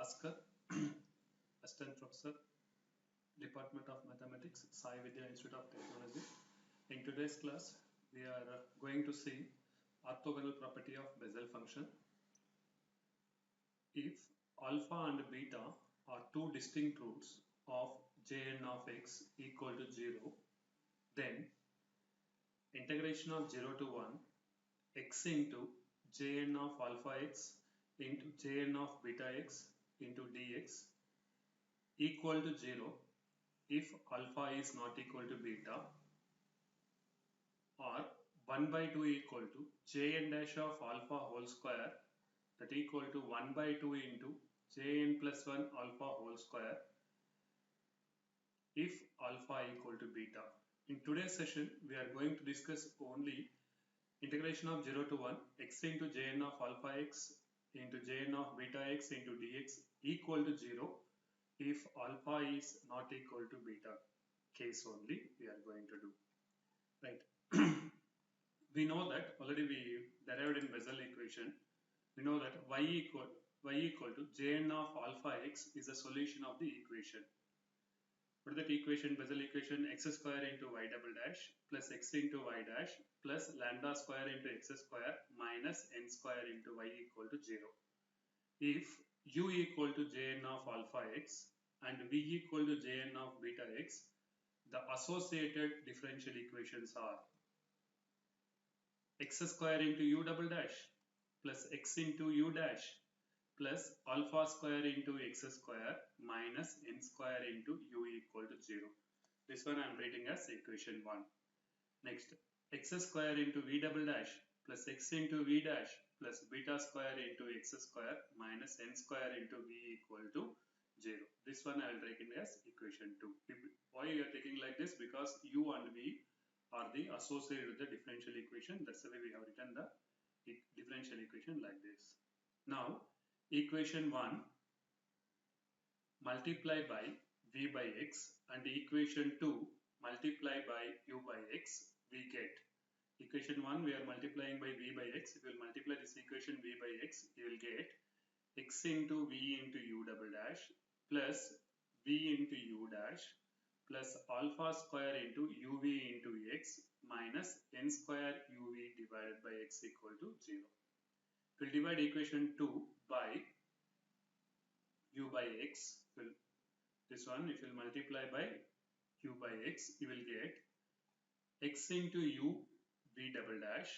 Bhaskar, Assistant Professor, Department of Mathematics, Sai Vidya Institute of Technology. In today's class, we are going to see orthogonal property of Bessel function. If alpha and beta are two distinct roots of Jn of x equal to 0, then integration of 0 to 1 x into Jn of alpha x into Jn of beta x into dx equal to 0 if alpha is not equal to beta, or 1 by 2 equal to Jn dash of alpha whole square, that equal to 1 by 2 into Jn plus 1 alpha whole square if alpha equal to beta. In today's session, we are going to discuss only integration of 0 to 1 x into Jn of alpha x into Jn of beta x into dx equal to 0 if alpha is not equal to beta. Case only we are going to do. Right. We know that already we derived in Bessel equation. We know that y equal to Jn of alpha x is a solution of the equation. What is that equation? Bessel equation: x square into y double dash plus x into y dash plus lambda square into x square minus n square into y equal to 0. If u equal to Jn of alpha x and v equal to Jn of beta x, the associated differential equations are x square into u double dash plus x into u dash plus alpha square into x square minus n square into u equal to 0. This one I am writing as equation 1. Next, x square into v double dash plus x into v dash plus beta square into x square minus n square into v equal to 0. This one I will write it as equation 2. Why you are taking like this? Because u and v are the associated with the differential equation. That's the way we have written the differential equation like this. Now, equation 1 multiply by v by x and equation 2 multiply by u by x, we get equation 1 we are multiplying by v by x. If you will multiply this equation v by x, you will get x into v into u double dash plus v into u dash plus alpha square into uv into x minus n square uv divided by x equal to 0. If we divide equation 2 by u by x, this one if you multiply by u by x, you will get x into u v double dash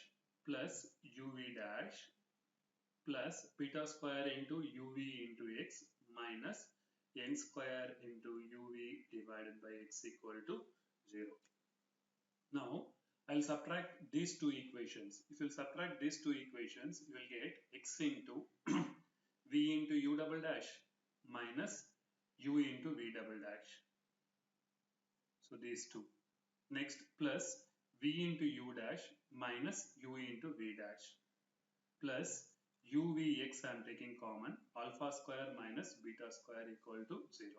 plus uv dash plus beta square into uv into x minus n square into uv divided by x equal to 0. Now, I will subtract these two equations. If you subtract these two equations, you will get x into v into u double dash minus u into v double dash. So, these two. Next, plus v into u dash minus u into v dash plus uvx I am taking common, alpha square minus beta square equal to 0.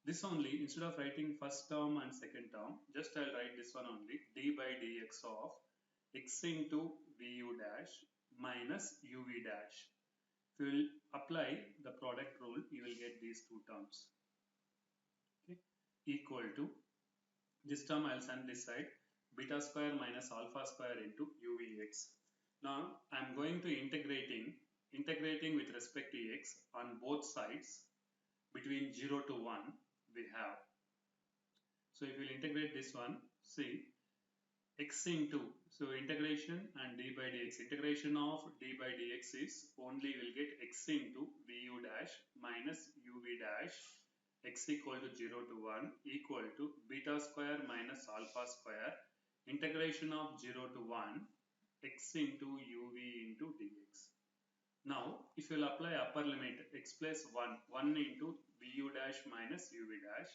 This only, instead of writing first term and second term, just I will write this one only, d by dx of x into vu dash minus uv dash. If you will apply the product rule, you will get these two terms. Okay, equal to, this term I will send this side, beta square minus alpha square into uvx. Now, I am going to integrating with respect to x on both sides between 0 to 1 we have. So, if you will integrate this one, see x into, so integration and d by dx, integration of d by dx is only will get x into vu dash minus uv dash x equal to 0 to 1 equal to beta square minus alpha square integration of 0 to 1 x into uv into dx. Now, if you will apply upper limit x plus 1 into vu dash minus uv dash,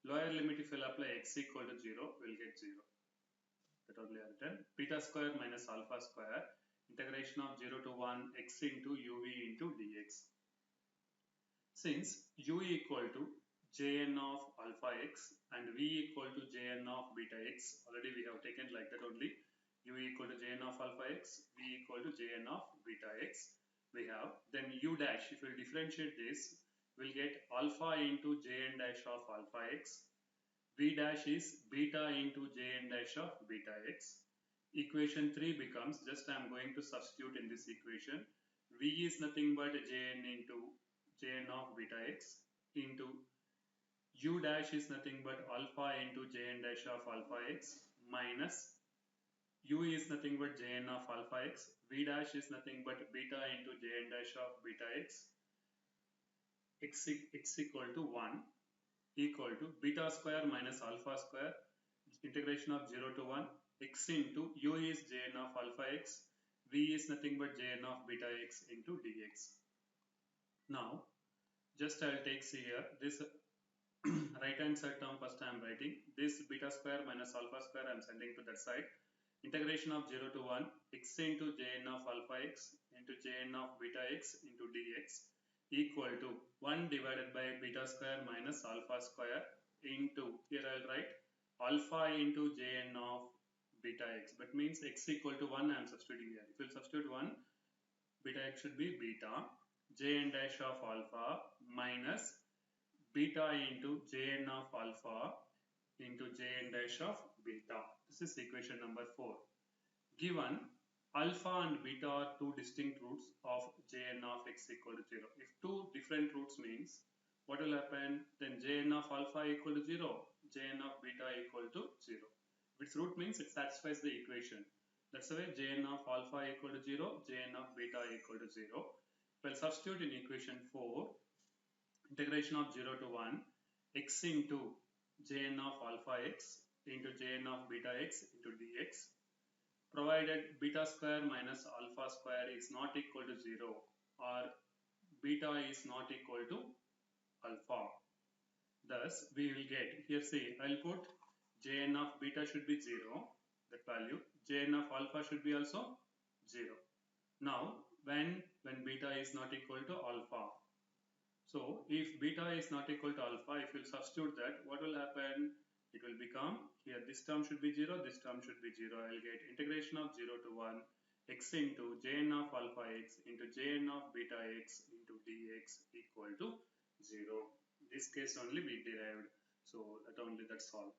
lower limit if you will apply x equal to 0, we will get 0. That only are written. Beta square minus alpha square, integration of 0 to 1 x into uv into dx. Since u equal to Jn of alpha x and v equal to Jn of beta x, already we have taken like that only, u equal to Jn of alpha x, v equal to Jn of beta x we have. Then u dash, if we differentiate this, we'll get alpha into jn dash of alpha x. V dash is beta into jn dash of beta x. Equation 3 becomes, just I am going to substitute in this equation, V is nothing but jn into jn of beta x into u dash is nothing but alpha into jn dash of alpha x minus u is nothing but jn of alpha x, v dash is nothing but beta into jn dash of beta x, x equal to 1 equal to beta square minus alpha square, integration of 0 to 1, x into u is jn of alpha x, v is nothing but jn of beta x into dx. Now, just I will take here this right hand side term first I am writing. This beta square minus alpha square I am sending to that side. Integration of 0 to 1 x into jn of alpha x into jn of beta x into dx equal to 1 divided by beta square minus alpha square into, here I will write alpha into jn of beta x, but means x equal to 1 I am substituting here. If you will substitute 1, beta x should be beta jn dash of alpha minus beta into jn of alpha into jn dash of beta. This is equation number 4. Given alpha and beta are two distinct roots of jn of x equal to 0. If two different roots means, what will happen? Then jn of alpha equal to 0, jn of beta equal to 0. If its root means it satisfies the equation. That's the way jn of alpha equal to 0, jn of beta equal to 0. Well, substitute in equation 4, integration of 0 to 1, x into jn of alpha x into jn of beta x into dx, provided beta square minus alpha square is not equal to 0 or beta is not equal to alpha. Thus, we will get, here see, I will put jn of beta should be 0, that value, jn of alpha should be also 0. Now, when beta is not equal to alpha, so if beta is not equal to alpha, if you substitute that, what will happen? It will become, here this term should be 0, this term should be 0. I will get integration of 0 to 1 x into jn of alpha x into jn of beta x into dx equal to 0. In this case only we derived. So that's all.